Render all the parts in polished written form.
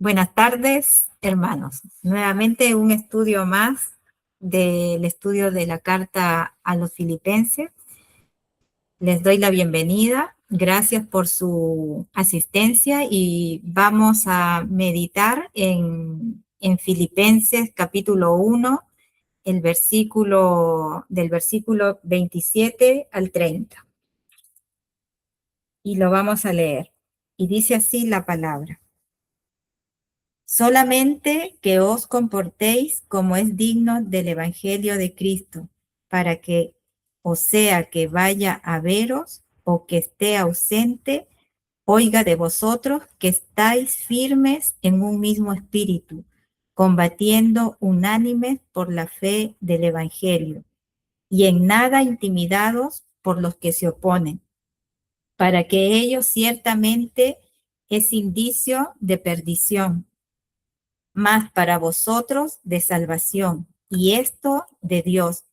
Buenas tardes, hermanos. Nuevamente un estudio más del estudio de la carta a los filipenses. Les doy la bienvenida. Gracias por su asistencia y vamos a meditar en Filipenses capítulo 1, del versículo 27 al 30. Y lo vamos a leer. Y dice así la palabra. Solamente que os comportéis como es digno del Evangelio de Cristo, para que, o sea que vaya a veros o que esté ausente, oiga de vosotros que estáis firmes en un mismo espíritu, combatiendo unánimes por la fe del Evangelio, y en nada intimidados por los que se oponen, para que ello ciertamente es indicio de perdición, mas para vosotros de salvación, y esto de Dios,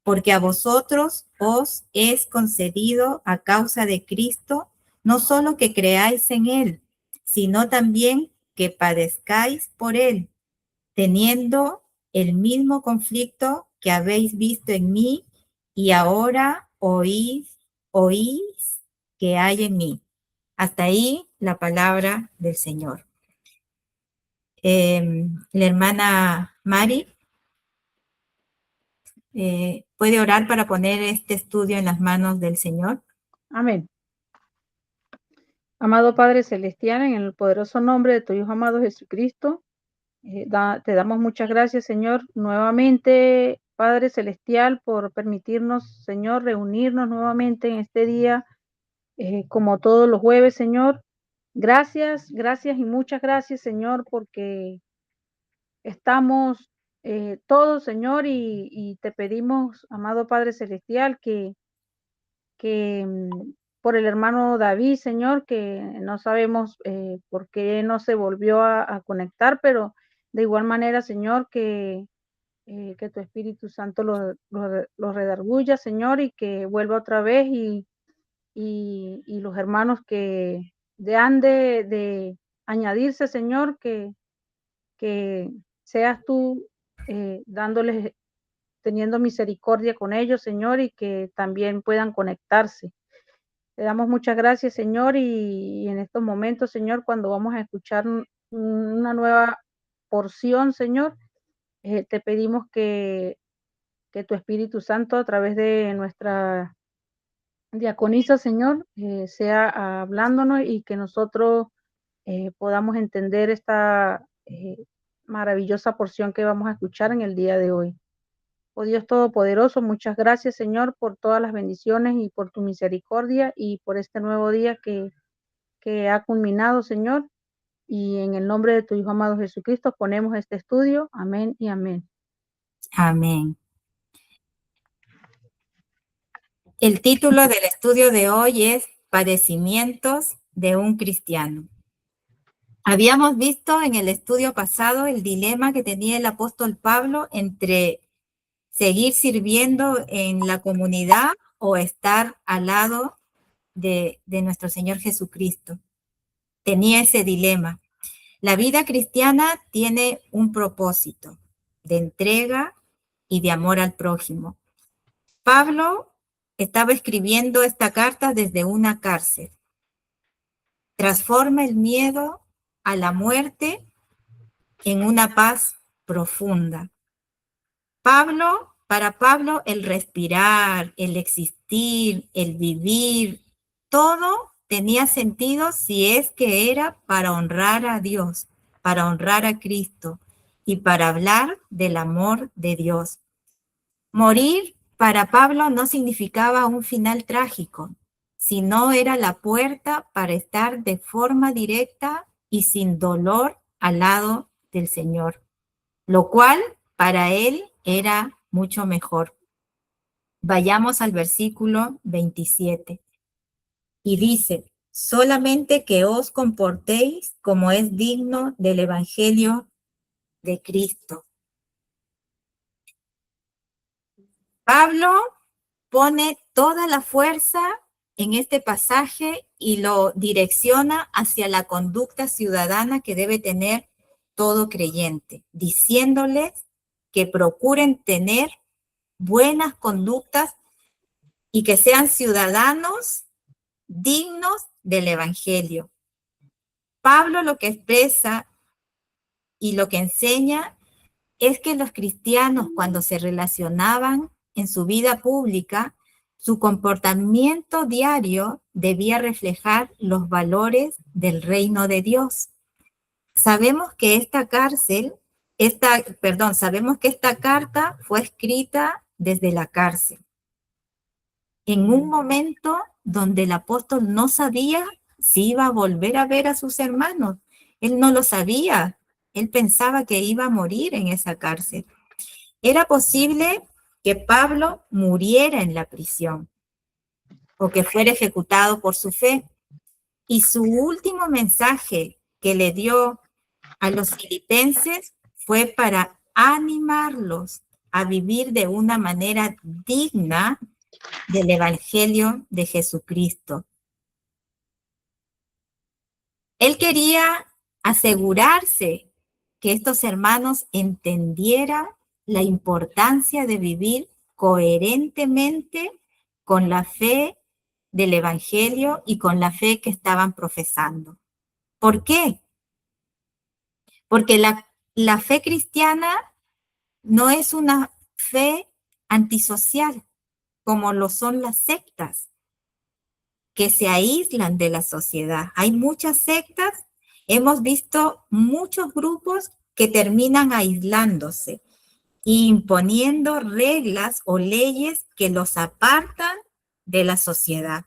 porque a vosotros os es concedido a causa de Cristo, no solo que creáis en Él, sino también que padezcáis por Él, teniendo el mismo conflicto que habéis visto en mí y ahora oís que hay en mí. Hasta ahí la palabra del Señor. La hermana Mari puede orar para poner este estudio en las manos del Señor. Amén. Amado Padre Celestial, en el poderoso nombre de tu Hijo amado Jesucristo, te damos muchas gracias, Señor, nuevamente, Padre Celestial, por permitirnos, Señor, reunirnos nuevamente en este día, como todos los jueves, Señor. Gracias, gracias y muchas gracias, Señor, porque estamos todos, Señor, y te pedimos, amado Padre Celestial, que por el hermano David, Señor, que no sabemos por qué no se volvió a conectar, pero de igual manera, Señor, que tu Espíritu Santo lo redarguya, Señor, y que vuelva otra vez y los hermanos que han de añadirse, Señor, que seas tú dándoles, teniendo misericordia con ellos, Señor, y que también puedan conectarse. Te damos muchas gracias, Señor, y en estos momentos, Señor, cuando vamos a escuchar una nueva porción, Señor, te pedimos que tu Espíritu Santo, a través de nuestra diaconisa, Señor, sea hablándonos y que nosotros podamos entender esta maravillosa porción que vamos a escuchar en el día de hoy. Oh Dios Todopoderoso, muchas gracias, Señor, por todas las bendiciones y por tu misericordia y por este nuevo día que ha culminado, Señor. Y en el nombre de tu Hijo amado Jesucristo ponemos este estudio. Amén y amén. Amén. El título del estudio de hoy es Padecimientos de un cristiano. Habíamos visto en el estudio pasado el dilema que tenía el apóstol Pablo entre seguir sirviendo en la comunidad o estar al lado de nuestro Señor Jesucristo. Tenía ese dilema. La vida cristiana tiene un propósito de entrega y de amor al prójimo. Pablo estaba escribiendo esta carta desde una cárcel. Transforma el miedo a la muerte en una paz profunda. Para Pablo, el respirar, el existir, el vivir, todo tenía sentido si es que era para honrar a Dios, para honrar a Cristo y para hablar del amor de Dios. Morir para Pablo no significaba un final trágico, sino era la puerta para estar de forma directa y sin dolor al lado del Señor, lo cual para él era mucho mejor. Vayamos al versículo 27 y dice, solamente que os comportéis como es digno del Evangelio de Cristo. Pablo pone toda la fuerza en este pasaje y lo direcciona hacia la conducta ciudadana que debe tener todo creyente, diciéndoles que procuren tener buenas conductas y que sean ciudadanos dignos del Evangelio. Pablo lo que expresa y lo que enseña es que los cristianos, cuando se relacionaban en su vida pública, su comportamiento diario debía reflejar los valores del reino de Dios. Sabemos que sabemos que esta carta fue escrita desde la cárcel, en un momento donde el apóstol no sabía si iba a volver a ver a sus hermanos. Él no lo sabía. Él pensaba que iba a morir en esa cárcel. Era posible que Pablo muriera en la prisión o que fuera ejecutado por su fe. Y su último mensaje que le dio a los filipenses fue para animarlos a vivir de una manera digna del Evangelio de Jesucristo. Él quería asegurarse que estos hermanos entendieran la importancia de vivir coherentemente con la fe del Evangelio y con la fe que estaban profesando. ¿Por qué? Porque la fe cristiana no es una fe antisocial, como lo son las sectas, que se aíslan de la sociedad. Hay muchas sectas, hemos visto muchos grupos que terminan aislándose e imponiendo reglas o leyes que los apartan de la sociedad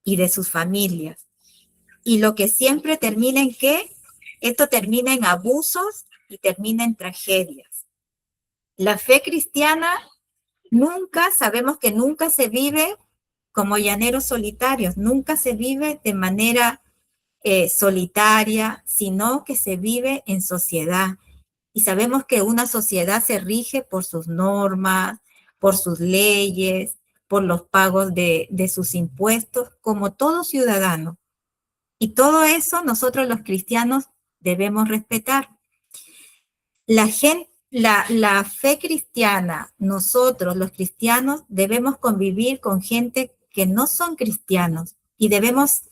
y de sus familias. Y lo que siempre termina en ¿qué? Esto termina en abusos y termina en tragedias. La fe cristiana sabemos que nunca se vive como llaneros solitarios, nunca se vive de manera solitaria, sino que se vive en sociedad. Y sabemos que una sociedad se rige por sus normas, por sus leyes, por los pagos de sus impuestos, como todo ciudadano. Y todo eso nosotros los cristianos debemos respetar. La fe cristiana, nosotros los cristianos debemos convivir con gente que no son cristianos y debemos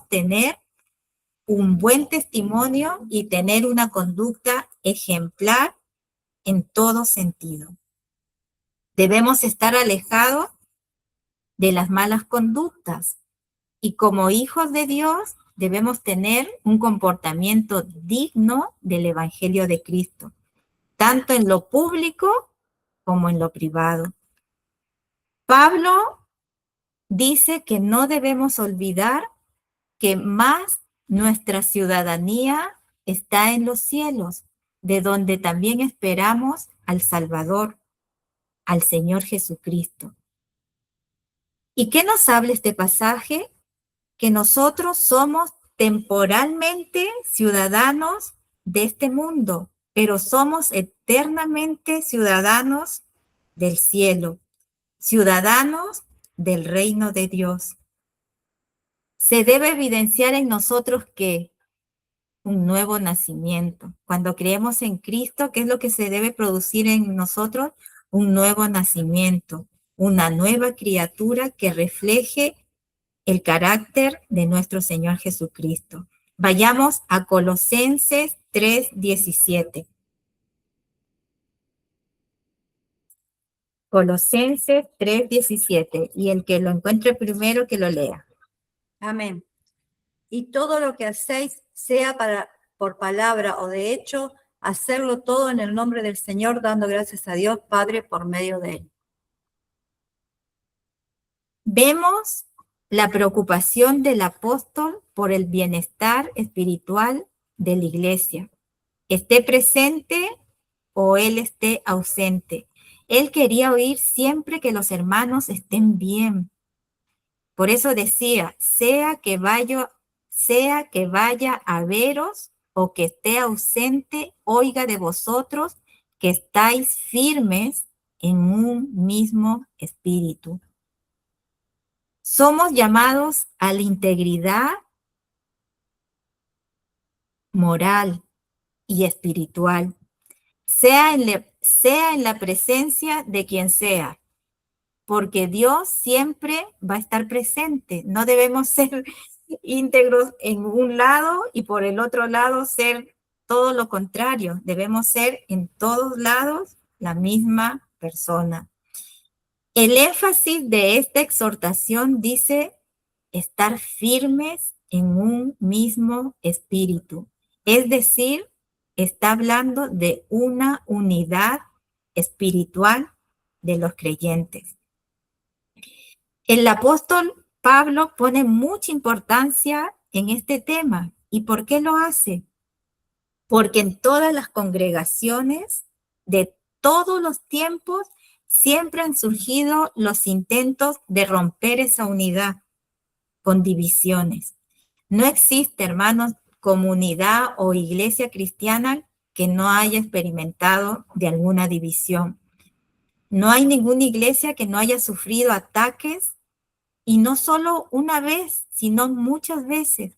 tener un buen testimonio y tener una conducta ejemplar en todo sentido. Debemos estar alejados de las malas conductas y como hijos de Dios debemos tener un comportamiento digno del Evangelio de Cristo, tanto en lo público como en lo privado. Pablo dice que no debemos olvidar que más nuestra ciudadanía está en los cielos, de donde también esperamos al Salvador, al Señor Jesucristo. ¿Y qué nos habla este pasaje? Que nosotros somos temporalmente ciudadanos de este mundo, pero somos eternamente ciudadanos del cielo, ciudadanos del reino de Dios. Se debe evidenciar en nosotros que un nuevo nacimiento. Cuando creemos en Cristo, ¿qué es lo que se debe producir en nosotros? Un nuevo nacimiento, una nueva criatura que refleje el carácter de nuestro Señor Jesucristo. Vayamos a Colosenses 3:17. Colosenses 3:17. Y el que lo encuentre primero, que lo lea. Amén. Y todo lo que hacéis, sea por palabra o de hecho, hacerlo todo en el nombre del Señor, dando gracias a Dios Padre por medio de él. Vemos la preocupación del apóstol por el bienestar espiritual de la iglesia, esté presente o él esté ausente. Él quería oír siempre que los hermanos estén bien. Por eso decía, sea que vaya a veros o que esté ausente, oiga de vosotros que estáis firmes en un mismo espíritu. Somos llamados a la integridad moral y espiritual, sea en la presencia de quien sea, porque Dios siempre va a estar presente. No debemos ser íntegros en un lado y por el otro lado ser todo lo contrario. Debemos ser en todos lados la misma persona. El énfasis de esta exhortación dice estar firmes en un mismo espíritu. Es decir, está hablando de una unidad espiritual de los creyentes. El apóstol Pablo pone mucha importancia en este tema. ¿Y por qué lo hace? Porque en todas las congregaciones de todos los tiempos siempre han surgido los intentos de romper esa unidad con divisiones. No existe, hermanos, comunidad o iglesia cristiana que no haya experimentado de alguna división. No hay ninguna iglesia que no haya sufrido ataques, y no solo una vez, sino muchas veces,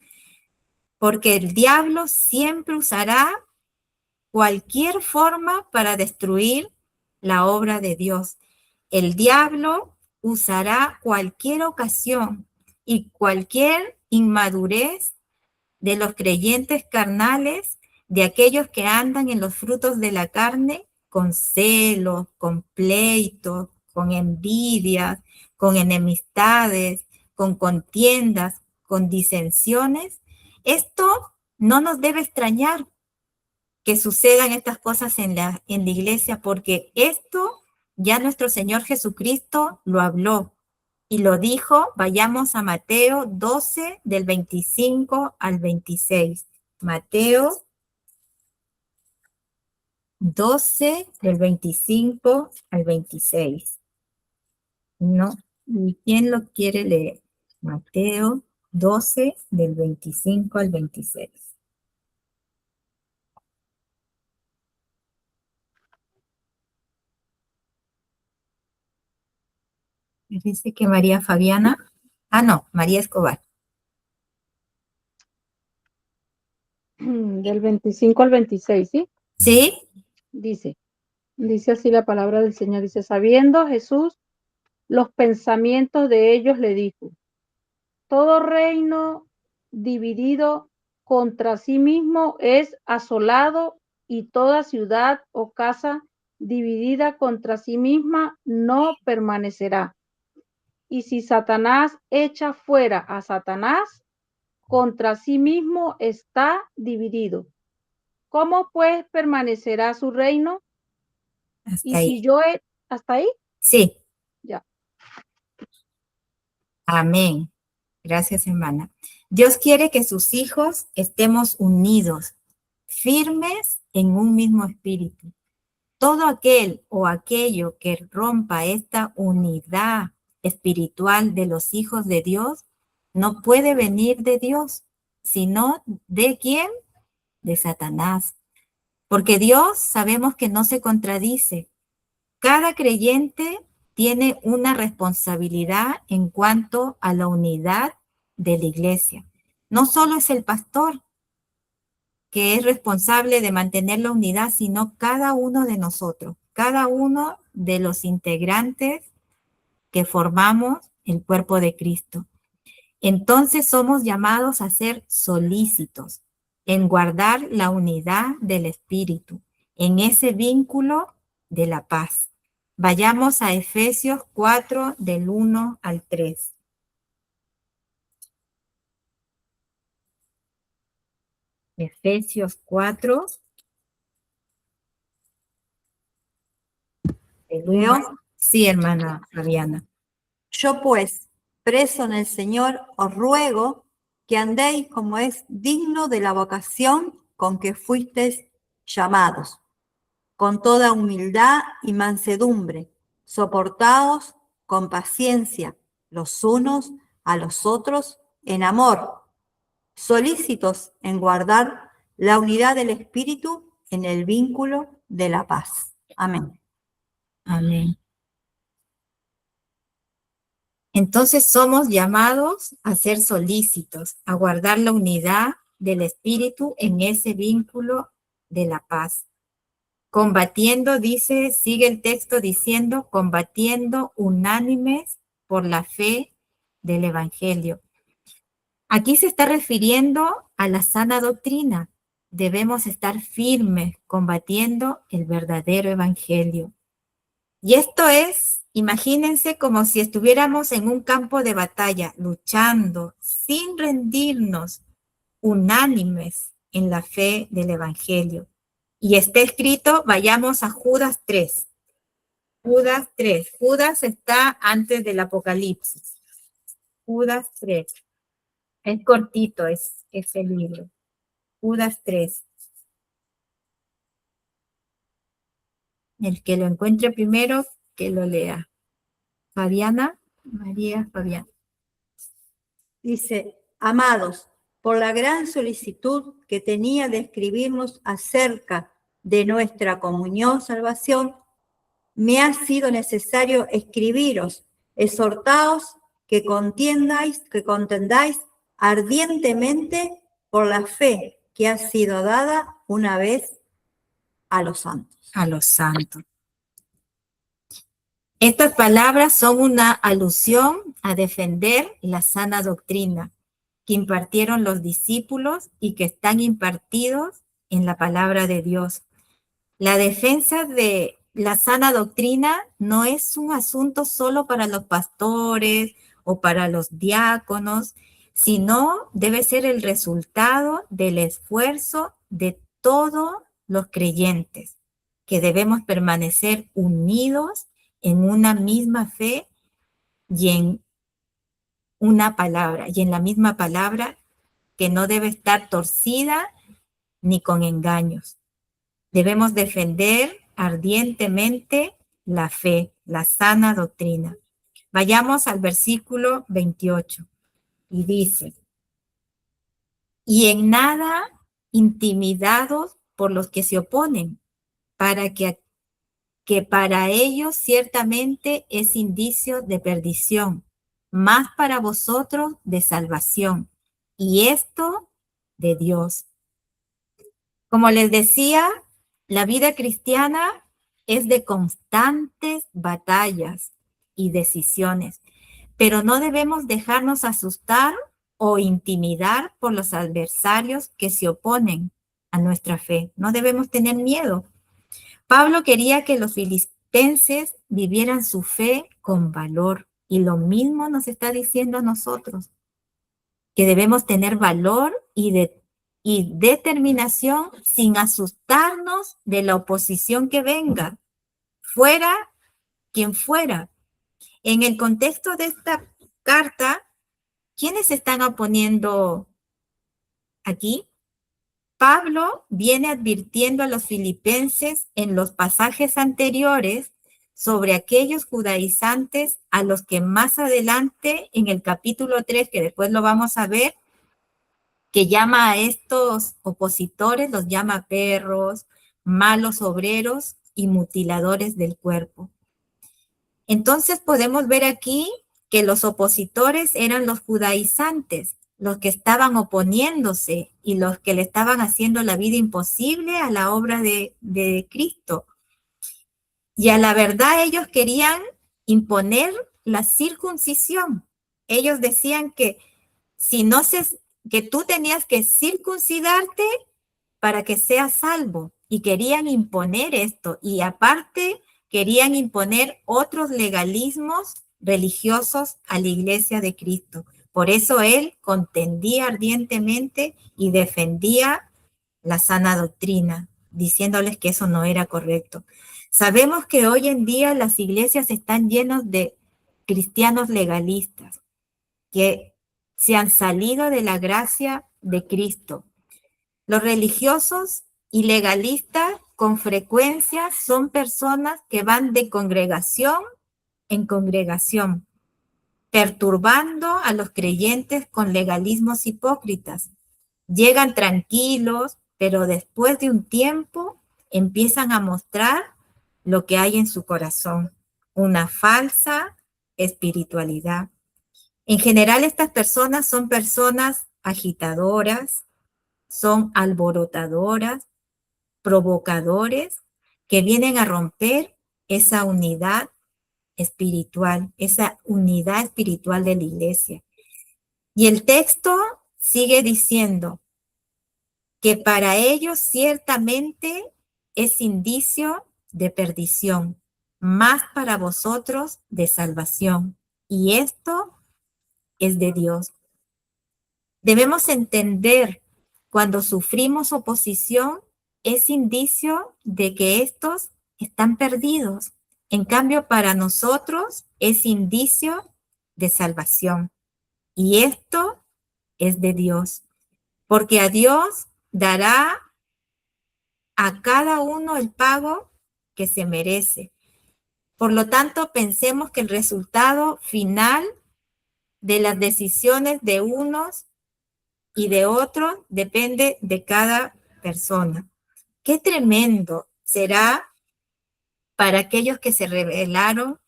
porque el diablo siempre usará cualquier forma para destruir la obra de Dios. El diablo usará cualquier ocasión y cualquier inmadurez de los creyentes carnales, de aquellos que andan en los frutos de la carne, con celos, con pleitos, con envidias, con enemistades, con contiendas, con disensiones. Esto no nos debe extrañar que sucedan estas cosas en la iglesia, porque esto ya nuestro Señor Jesucristo lo habló y lo dijo. Vayamos a Mateo 12, del 25 al 26. Mateo 12, del 25 al 26. No, ¿y quién lo quiere leer? Mateo 12, del 25 al 26. Dice que María Fabiana. No, María Escobar. Del 25 al 26, ¿sí? ¿Sí? Dice así la palabra del Señor. Dice, sabiendo Jesús los pensamientos de ellos, le dijo, todo reino dividido contra sí mismo es asolado, y toda ciudad o casa dividida contra sí misma no permanecerá. Y si Satanás echa fuera a Satanás, contra sí mismo está dividido. ¿Cómo pues permanecerá su reino? Hasta Y ahí. si yo ¿hasta ahí? Sí. Ya. Amén. Gracias, hermana. Dios quiere que sus hijos estemos unidos, firmes en un mismo espíritu. Todo aquel o aquello que rompa esta unidad espiritual de los hijos de Dios no puede venir de Dios, sino ¿de quién? De Satanás. Porque Dios sabemos que no se contradice. Cada creyente tiene una responsabilidad en cuanto a la unidad de la iglesia. No solo es el pastor que es responsable de mantener la unidad, sino cada uno de nosotros, cada uno de los integrantes que formamos el cuerpo de Cristo. Entonces somos llamados a ser solícitos en guardar la unidad del Espíritu, en ese vínculo de la paz. Vayamos a Efesios 4, del 1 al 3. Efesios 4, del 1. ¿Leo? Sí, hermana Fabiana. Yo pues, preso en el Señor, os ruego que andéis como es digno de la vocación con que fuisteis llamados, con toda humildad y mansedumbre, soportaos con paciencia los unos a los otros en amor, solícitos en guardar la unidad del Espíritu en el vínculo de la paz. Amén. Amén. Entonces somos llamados a ser solícitos, a guardar la unidad del espíritu en ese vínculo de la paz. Combatiendo, dice, sigue el texto diciendo, combatiendo unánimes por la fe del evangelio. Aquí se está refiriendo a la sana doctrina. Debemos estar firmes combatiendo el verdadero evangelio. Y esto es, imagínense como si estuviéramos en un campo de batalla, luchando sin rendirnos, unánimes en la fe del evangelio. Y está escrito, vayamos a Judas 3. Judas 3. Judas está antes del Apocalipsis. Judas 3. Es cortito ese libro. Judas 3. El que lo encuentre primero, que lo lea. Fabiana, María Fabiana. Dice, amados, por la gran solicitud que tenía de escribirnos acerca de nuestra comunión, salvación, me ha sido necesario escribiros, exhortaos que contendáis ardientemente por la fe que ha sido dada una vez a los santos. A los santos. Estas palabras son una alusión a defender la sana doctrina que impartieron los discípulos y que están impartidos en la palabra de Dios. La defensa de la sana doctrina no es un asunto solo para los pastores o para los diáconos, sino debe ser el resultado del esfuerzo de todos los creyentes, que debemos permanecer unidos en una misma fe y en una palabra, y en la misma palabra que no debe estar torcida ni con engaños. Debemos defender ardientemente la fe, la sana doctrina. Vayamos al versículo 28 y dice, y en nada intimidados por los que se oponen, para que para ellos ciertamente es indicio de perdición, más para vosotros de salvación, y esto de Dios. Como les decía, la vida cristiana es de constantes batallas y decisiones, pero no debemos dejarnos asustar o intimidar por los adversarios que se oponen a nuestra fe. No debemos tener miedo. Pablo quería que los filipenses vivieran su fe con valor, y lo mismo nos está diciendo a nosotros, que debemos tener valor y determinación sin asustarnos de la oposición que venga, fuera quien fuera. En el contexto de esta carta, ¿quiénes se están oponiendo aquí? Pablo viene advirtiendo a los filipenses en los pasajes anteriores sobre aquellos judaizantes a los que más adelante en el capítulo 3, que después lo vamos a ver, que llama a estos opositores, los llama perros, malos obreros y mutiladores del cuerpo. Entonces podemos ver aquí que los opositores eran los judaizantes, los que estaban oponiéndose y los que le estaban haciendo la vida imposible a la obra de Cristo. Y a la verdad ellos querían imponer la circuncisión. Ellos decían que que tú tenías que circuncidarte para que seas salvo, y querían imponer esto, y aparte querían imponer otros legalismos religiosos a la iglesia de Cristo. Por eso él contendía ardientemente y defendía la sana doctrina, diciéndoles que eso no era correcto. Sabemos que hoy en día las iglesias están llenas de cristianos legalistas que se han salido de la gracia de Cristo. Los religiosos y legalistas con frecuencia son personas que van de congregación en congregación, perturbando a los creyentes con legalismos hipócritas. Llegan tranquilos, pero después de un tiempo empiezan a mostrar lo que hay en su corazón, una falsa espiritualidad. En general, estas personas son personas agitadoras, son alborotadoras, provocadores, que vienen a romper esa unidad espiritual de la iglesia. Y el texto sigue diciendo que para ellos ciertamente es indicio de perdición, más para vosotros de salvación. Y esto es de Dios. Debemos entender cuando sufrimos oposición es indicio de que estos están perdidos. En cambio, para nosotros es indicio de salvación. Y esto es de Dios, porque a Dios dará a cada uno el pago que se merece. Por lo tanto, pensemos que el resultado final de las decisiones de unos y de otros depende de cada persona. Qué tremendo será para aquellos que se rebelaron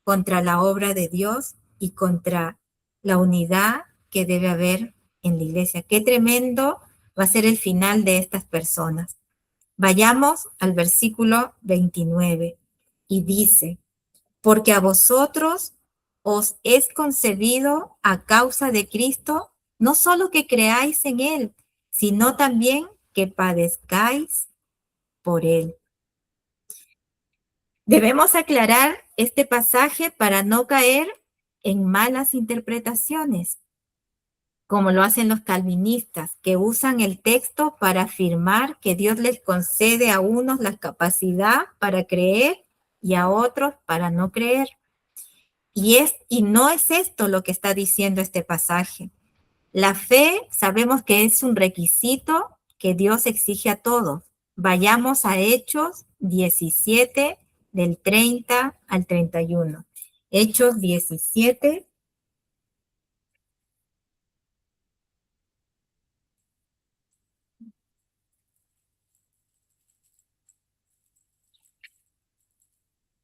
contra la obra de Dios y contra la unidad que debe haber en la iglesia. Qué tremendo va a ser el final de estas personas. Vayamos al versículo 29 y dice, porque a vosotros os es concebido a causa de Cristo, no solo que creáis en Él, sino también que padezcáis por Él. Debemos aclarar este pasaje para no caer en malas interpretaciones, como lo hacen los calvinistas, que usan el texto para afirmar que Dios les concede a unos la capacidad para creer y a otros para no creer. Y no es esto lo que está diciendo este pasaje. La fe sabemos que es un requisito que Dios exige a todos. Vayamos a Hechos 17, del 30 al 31. Hechos 17.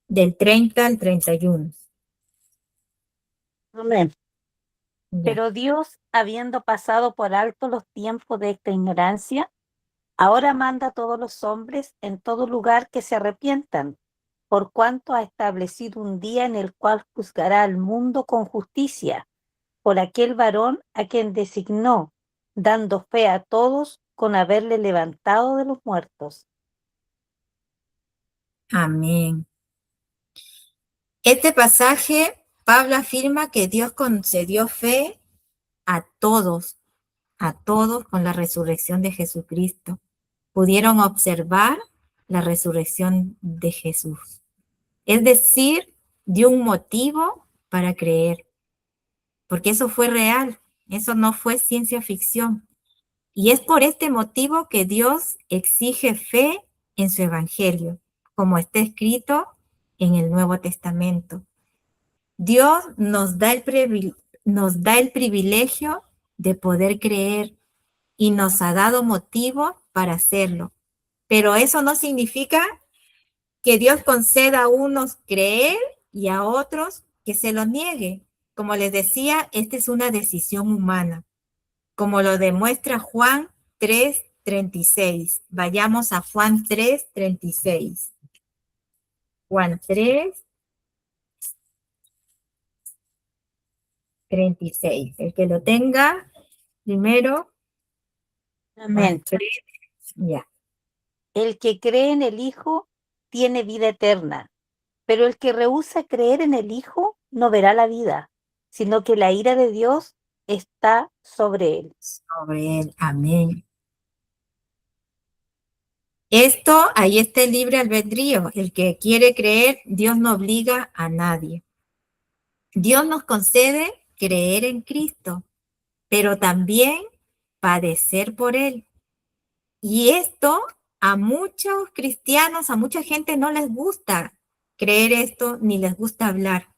Del 30 al 31. Amén. Ya. Pero Dios, habiendo pasado por alto los tiempos de esta ignorancia, ahora manda a todos los hombres en todo lugar que se arrepientan, por cuanto ha establecido un día en el cual juzgará al mundo con justicia, por aquel varón a quien designó, dando fe a todos con haberle levantado de los muertos. Amén. Este pasaje, Pablo afirma que Dios concedió fe a todos con la resurrección de Jesucristo. Pudieron observar la resurrección de Jesús. Es decir, dio un motivo para creer, porque eso fue real, eso no fue ciencia ficción. Y es por este motivo que Dios exige fe en su evangelio, como está escrito en el Nuevo Testamento. Dios nos da el privilegio de poder creer y nos ha dado motivo para hacerlo. Pero eso no significa que Dios conceda a unos creer y a otros que se lo niegue. Como les decía, esta es una decisión humana, como lo demuestra Juan 3:36. Vayamos a Juan 3:36. Juan 3:36. El que lo tenga primero. Amén. Ya. El que cree en el Hijo tiene vida eterna, pero el que rehúsa creer en el Hijo no verá la vida, sino que la ira de Dios está sobre él. Sobre él. Amén. Ahí está el libre albedrío. El que quiere creer, Dios no obliga a nadie. Dios nos concede creer en Cristo, pero también padecer por Él. Y esto a muchos cristianos, a mucha gente no les gusta creer esto, ni les gusta hablar.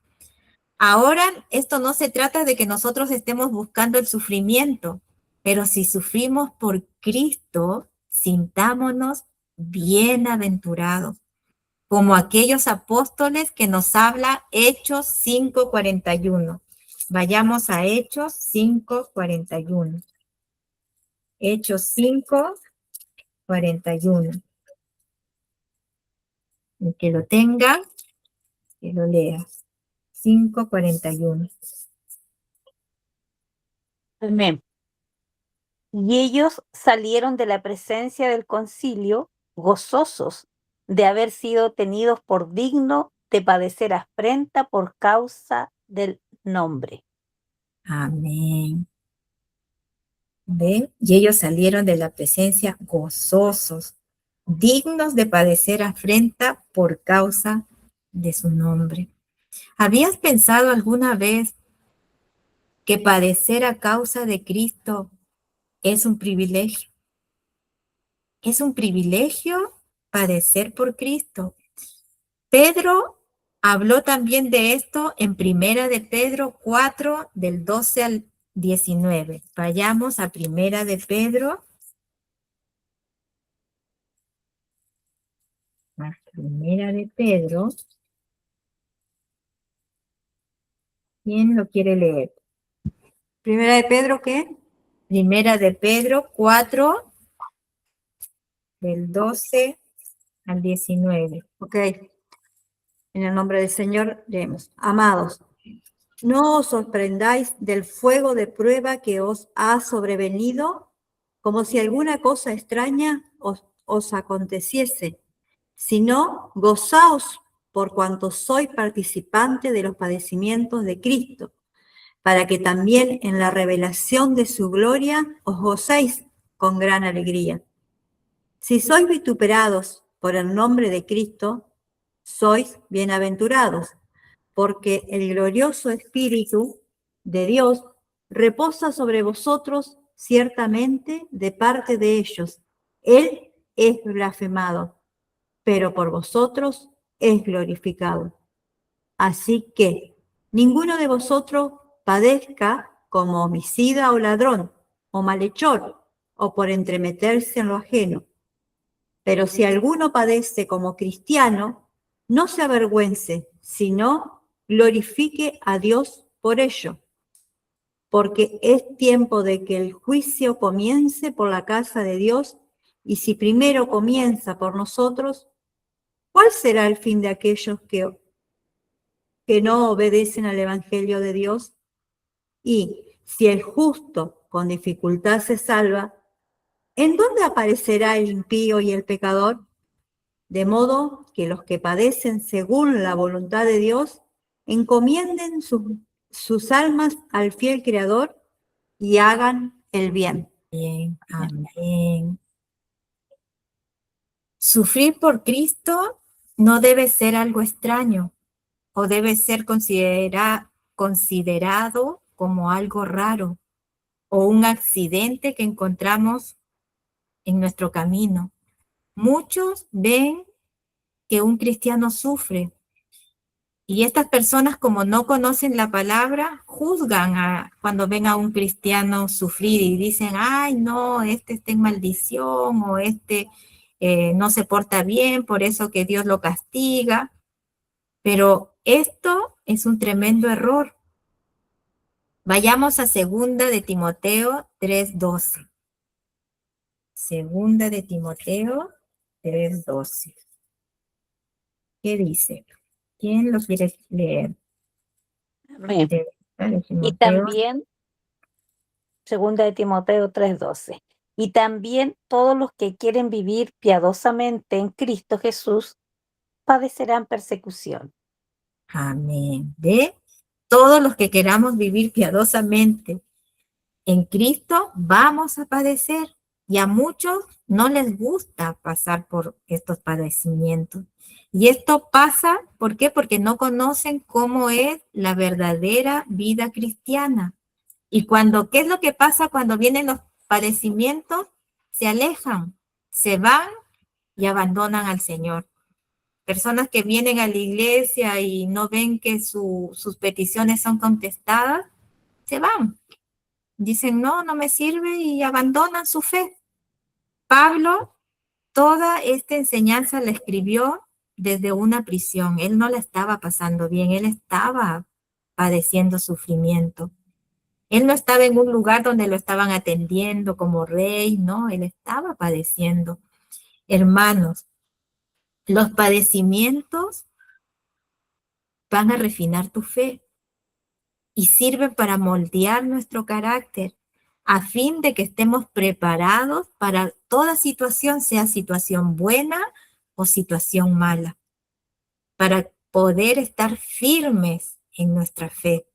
Ahora, esto no se trata de que nosotros estemos buscando el sufrimiento, pero si sufrimos por Cristo, sintámonos bienaventurados, como aquellos apóstoles que nos habla Hechos 5:41. Vayamos a Hechos 5:41. Hechos 5:41. El que lo tenga, que lo lea. 5:41. Amén. Y ellos salieron de la presencia del concilio gozosos de haber sido tenidos por digno de padecer afrenta por causa del nombre. Amén. ¿Ven? Y ellos salieron de la presencia gozosos, dignos de padecer afrenta por causa de su nombre. ¿Habías pensado alguna vez que padecer a causa de Cristo es un privilegio? Es un privilegio padecer por Cristo. Pedro habló también de esto en Primera de Pedro 4, del 12 al 19. Vayamos a Primera de Pedro. Primera de Pedro. ¿Quién lo quiere leer? Primera de Pedro, ¿qué? Primera de Pedro 4, del 12 al 19. Ok. En el nombre del Señor leemos. Amados, no os sorprendáis del fuego de prueba que os ha sobrevenido, como si alguna cosa extraña os aconteciese, sino gozaos por cuanto sois participante de los padecimientos de Cristo, para que también en la revelación de su gloria os gocéis con gran alegría. Si sois vituperados por el nombre de Cristo, sois bienaventurados, porque el glorioso Espíritu de Dios reposa sobre vosotros ciertamente de parte de ellos. Él es blasfemado, pero por vosotros es glorificado. Así que ninguno de vosotros padezca como homicida o ladrón, o malhechor, o por entremeterse en lo ajeno. Pero si alguno padece como cristiano, no se avergüence, sino glorifique a Dios por ello. Porque es tiempo de que el juicio comience por la casa de Dios, y si primero comienza por nosotros, ¿cuál será el fin de aquellos que no obedecen al Evangelio de Dios? Y si el justo con dificultad se salva, ¿en dónde aparecerá el impío y el pecador? De modo que los que padecen según la voluntad de Dios encomienden sus almas al fiel Creador y hagan el bien. Bien, amén. Sufrir por Cristo no debe ser algo extraño o debe ser considerado como algo raro o un accidente que encontramos en nuestro camino. Muchos ven que un cristiano sufre y estas personas, como no conocen la palabra, juzgan cuando ven a un cristiano sufrir y dicen, ay, no, este está en maldición o este no se porta bien, por eso que Dios lo castiga. Pero esto es un tremendo error. Vayamos a 2 de Timoteo 3:12. 2 de Timoteo 3:12. ¿Qué dice? ¿Quién lo quiere leer? Amén. De Y Timoteo. también, 2 de Timoteo 3:12. Y también todos los que quieren vivir piadosamente en Cristo Jesús padecerán persecución. Amén. De todos los que queramos vivir piadosamente en Cristo, vamos a padecer. Y a muchos no les gusta pasar por estos padecimientos. Y esto pasa, ¿por qué? Porque no conocen cómo es la verdadera vida cristiana. Y ¿qué es lo que pasa cuando vienen los padecimientos? Se alejan, se van y abandonan al Señor. Personas que vienen a la iglesia y no ven que sus peticiones son contestadas, se van. Dicen, no, no me sirve y abandonan su fe. Pablo, toda esta enseñanza la escribió desde una prisión. Él no la estaba pasando bien, él estaba padeciendo sufrimiento. Él no estaba en un lugar donde lo estaban atendiendo como rey, no, él estaba padeciendo. Hermanos, los padecimientos van a refinar tu fe y sirven para moldear nuestro carácter a fin de que estemos preparados para toda situación, sea situación buena o situación mala, para poder estar firmes en nuestra fe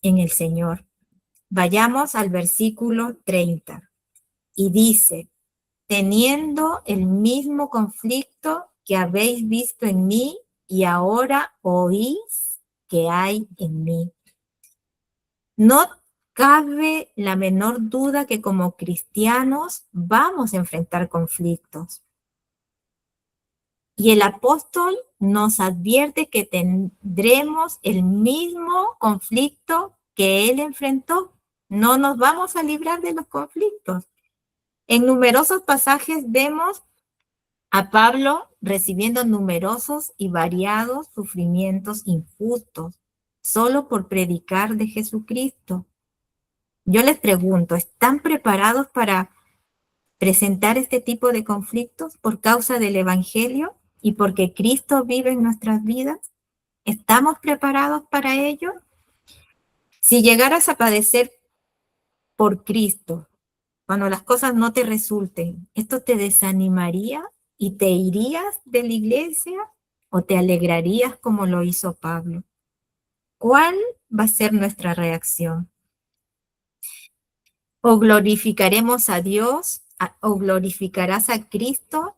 en el Señor. Vayamos al versículo 30 y dice, teniendo el mismo conflicto que habéis visto en mí y ahora oís que hay en mí. No cabe la menor duda que como cristianos vamos a enfrentar conflictos. Y el apóstol nos advierte que tendremos el mismo conflicto que él enfrentó. No nos vamos a librar de los conflictos. En numerosos pasajes vemos a Pablo recibiendo numerosos y variados sufrimientos injustos solo por predicar de Jesucristo. Yo les pregunto, ¿están preparados para presentar este tipo de conflictos por causa del Evangelio y porque Cristo vive en nuestras vidas? ¿Estamos preparados para ello? Si llegaras a padecer por Cristo, cuando las cosas no te resulten, ¿esto te desanimaría y te irías de la iglesia o te alegrarías como lo hizo Pablo? ¿Cuál va a ser nuestra reacción? ¿O glorificaremos a Dios o glorificarás a Cristo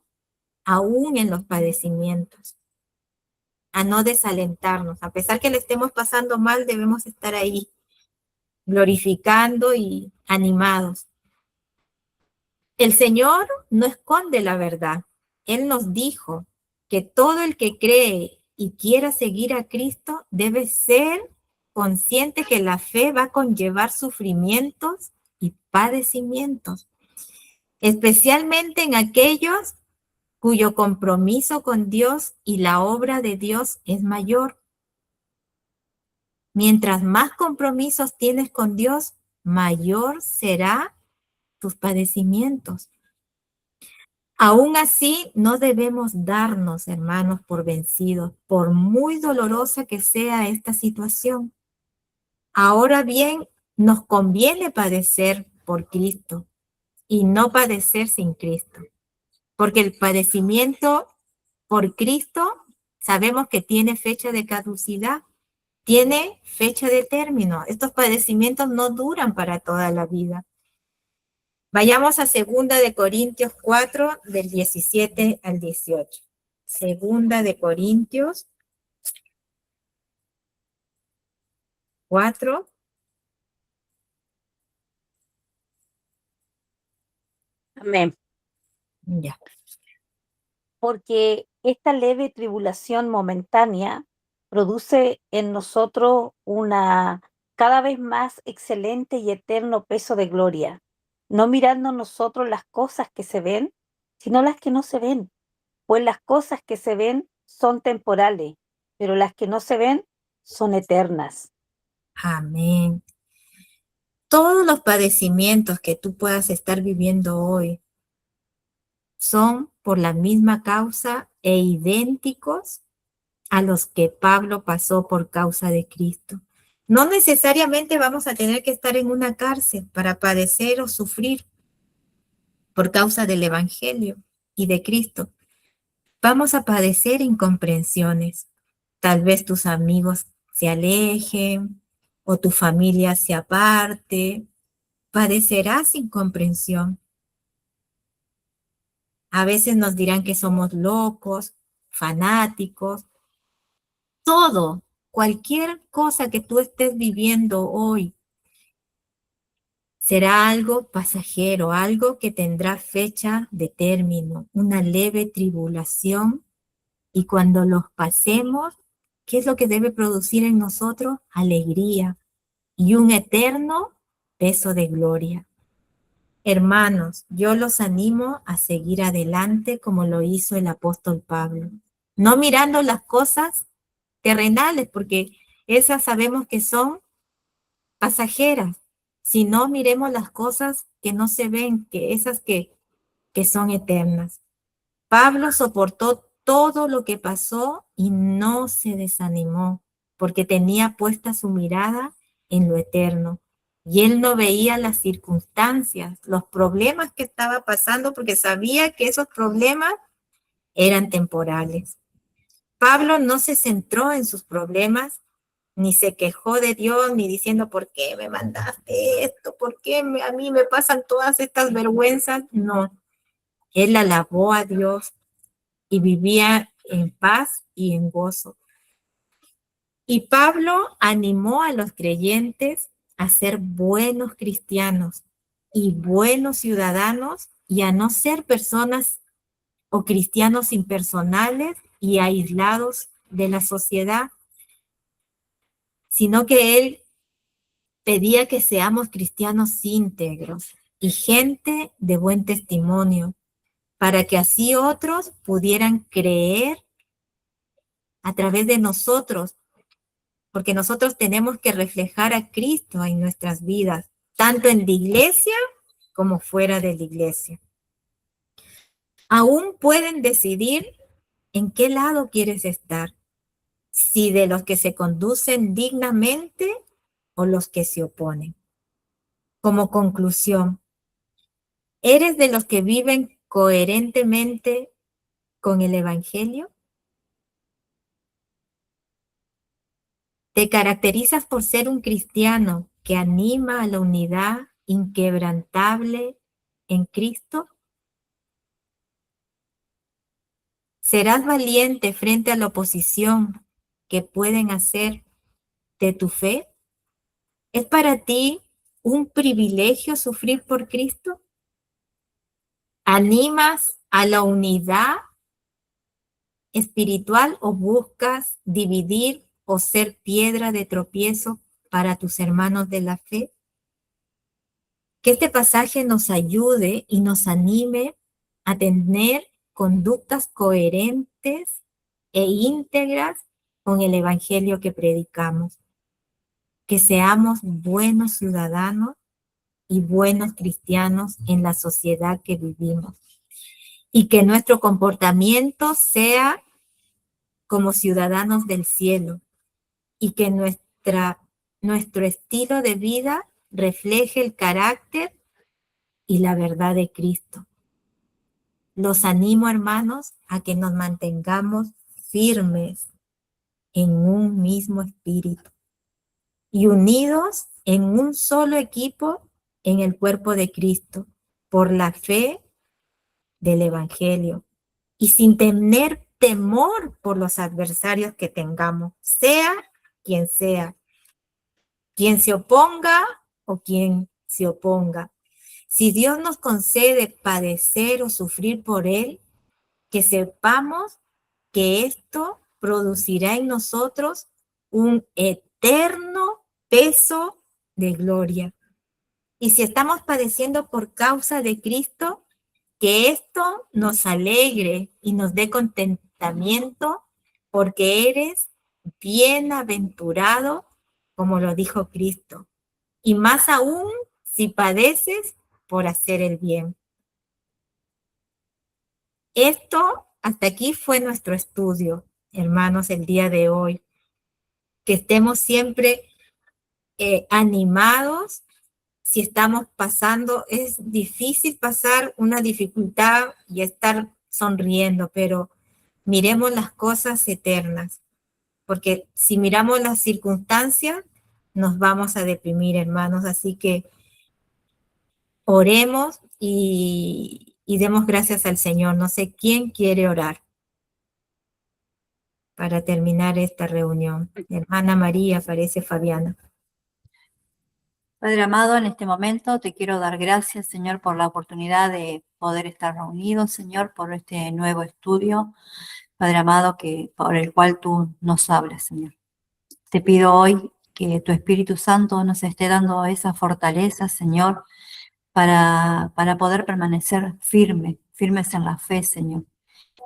aún en los padecimientos? A no desalentarnos, a pesar que le estemos pasando mal, debemos estar ahí, glorificando y animados. El Señor no esconde la verdad. Él nos dijo que todo el que cree y quiera seguir a Cristo debe ser consciente que la fe va a conllevar sufrimientos y padecimientos, especialmente en aquellos cuyo compromiso con Dios y la obra de Dios es mayor. Mientras más compromisos tienes con Dios, mayor será tus padecimientos. Aún así, no debemos darnos, hermanos, por vencidos, por muy dolorosa que sea esta situación. Ahora bien, nos conviene padecer por Cristo y no padecer sin Cristo, porque el padecimiento por Cristo sabemos que tiene fecha de caducidad, tiene fecha de término. Estos padecimientos no duran para toda la vida. Vayamos a 2 de Corintios 4, del 17 al 18. 2 de Corintios 4. Amén. Ya. Porque esta leve tribulación momentánea produce en nosotros una cada vez más excelente y eterno peso de gloria, no mirando nosotros las cosas que se ven, sino las que no se ven, pues las cosas que se ven son temporales, pero las que no se ven son eternas. Amén. Todos los padecimientos que tú puedas estar viviendo hoy son por la misma causa e idénticos a los que Pablo pasó por causa de Cristo. No necesariamente vamos a tener que estar en una cárcel para padecer o sufrir por causa del Evangelio y de Cristo. Vamos a padecer incomprensiones. Tal vez tus amigos se alejen o tu familia se aparte. Padecerás incomprensión. A veces nos dirán que somos locos, fanáticos. Todo, cualquier cosa que tú estés viviendo hoy, será algo pasajero, algo que tendrá fecha de término, una leve tribulación. Y cuando los pasemos, ¿qué es lo que debe producir en nosotros? Alegría y un eterno peso de gloria. Hermanos, yo los animo a seguir adelante como lo hizo el apóstol Pablo, no mirando las cosas terrenales, porque esas sabemos que son pasajeras. Si no, miremos las cosas que no se ven, que esas que son eternas. Pablo soportó todo lo que pasó y no se desanimó, porque tenía puesta su mirada en lo eterno. Y él no veía las circunstancias, los problemas que estaba pasando, porque sabía que esos problemas eran temporales. Pablo no se centró en sus problemas, ni se quejó de Dios, ni diciendo, ¿por qué me mandaste esto? ¿Por qué a mí me pasan todas estas vergüenzas? No, él alabó a Dios y vivía en paz y en gozo. Y Pablo animó a los creyentes a ser buenos cristianos y buenos ciudadanos y a no ser personas o cristianos impersonales y aislados de la sociedad, sino que él pedía que seamos cristianos íntegros y gente de buen testimonio, para que así otros pudieran creer a través de nosotros, porque nosotros tenemos que reflejar a Cristo en nuestras vidas, tanto en la iglesia como fuera de la iglesia. Aún pueden decidir en qué lado quieres estar, si de los que se conducen dignamente o los que se oponen. Como conclusión, ¿eres de los que viven coherentemente con el Evangelio? ¿Te caracterizas por ser un cristiano que anima a la unidad inquebrantable en Cristo? ¿Serás valiente frente a la oposición que pueden hacer de tu fe? ¿Es para ti un privilegio sufrir por Cristo? ¿Animas a la unidad espiritual o buscas dividir o ser piedra de tropiezo para tus hermanos de la fe? Que este pasaje nos ayude y nos anime a tener conductas coherentes e íntegras con el evangelio que predicamos. Que seamos buenos ciudadanos y buenos cristianos en la sociedad que vivimos. Y que nuestro comportamiento sea como ciudadanos del cielo y que nuestro estilo de vida refleje el carácter y la verdad de Cristo. Los animo, hermanos, a que nos mantengamos firmes en un mismo espíritu y unidos en un solo equipo en el cuerpo de Cristo, por la fe del Evangelio y sin tener temor por los adversarios que tengamos, sea quien se oponga o quien se oponga. Si Dios nos concede padecer o sufrir por Él, que sepamos que esto producirá en nosotros un eterno peso de gloria. Y si estamos padeciendo por causa de Cristo, que esto nos alegre y nos dé contentamiento, porque eres bienaventurado, como lo dijo Cristo. Y más aún si padeces por hacer el bien. Esto, hasta aquí fue nuestro estudio, hermanos, el día de hoy. Que estemos siempre animados. Si estamos pasando, es difícil pasar una dificultad y estar sonriendo, pero miremos las cosas eternas, porque si miramos las circunstancias, nos vamos a deprimir, hermanos. Así que oremos y demos gracias al Señor. No sé quién quiere orar para terminar esta reunión. Hermana María, parece Fabiana. Padre amado, en este momento te quiero dar gracias, Señor, por la oportunidad de poder estar reunidos, Señor, por este nuevo estudio, Padre amado, por el cual tú nos hablas, Señor. Te pido hoy que tu Espíritu Santo nos esté dando esa fortaleza, Señor, para poder permanecer firmes en la fe, Señor.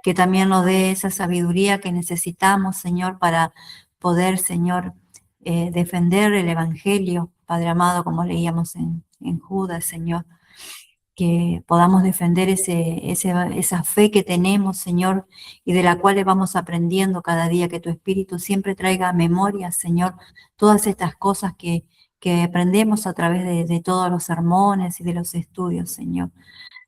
Que también nos dé esa sabiduría que necesitamos, Señor, para poder, Señor, defender el Evangelio, Padre amado, como leíamos en Judas, Señor, que podamos defender esa fe que tenemos, Señor, y de la cual vamos aprendiendo cada día, que tu Espíritu siempre traiga a memoria, Señor, todas estas cosas que aprendemos a través de todos los sermones y de los estudios, Señor.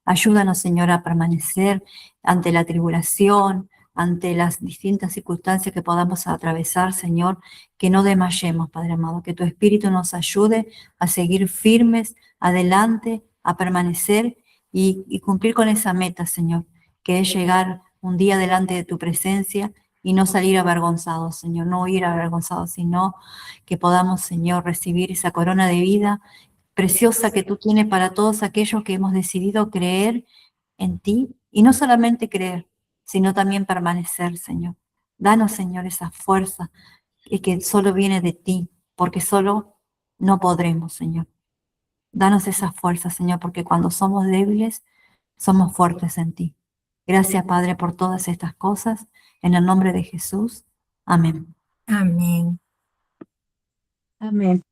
Ayúdanos, Señor, a permanecer ante la tribulación, ante las distintas circunstancias que podamos atravesar, Señor, que no desmayemos, Padre amado, que tu Espíritu nos ayude a seguir firmes adelante, a permanecer y cumplir con esa meta, Señor, que es llegar un día delante de tu presencia y no salir avergonzados, Señor, no ir avergonzados, sino que podamos, Señor, recibir esa corona de vida preciosa que tú tienes para todos aquellos que hemos decidido creer en ti, y no solamente creer, sino también permanecer, Señor. Danos, Señor, esa fuerza que solo viene de ti, porque solo no podremos, Señor. Danos esa fuerza, Señor, porque cuando somos débiles, somos fuertes en ti. Gracias, Padre, por todas estas cosas. En el nombre de Jesús. Amén. Amén. Amén.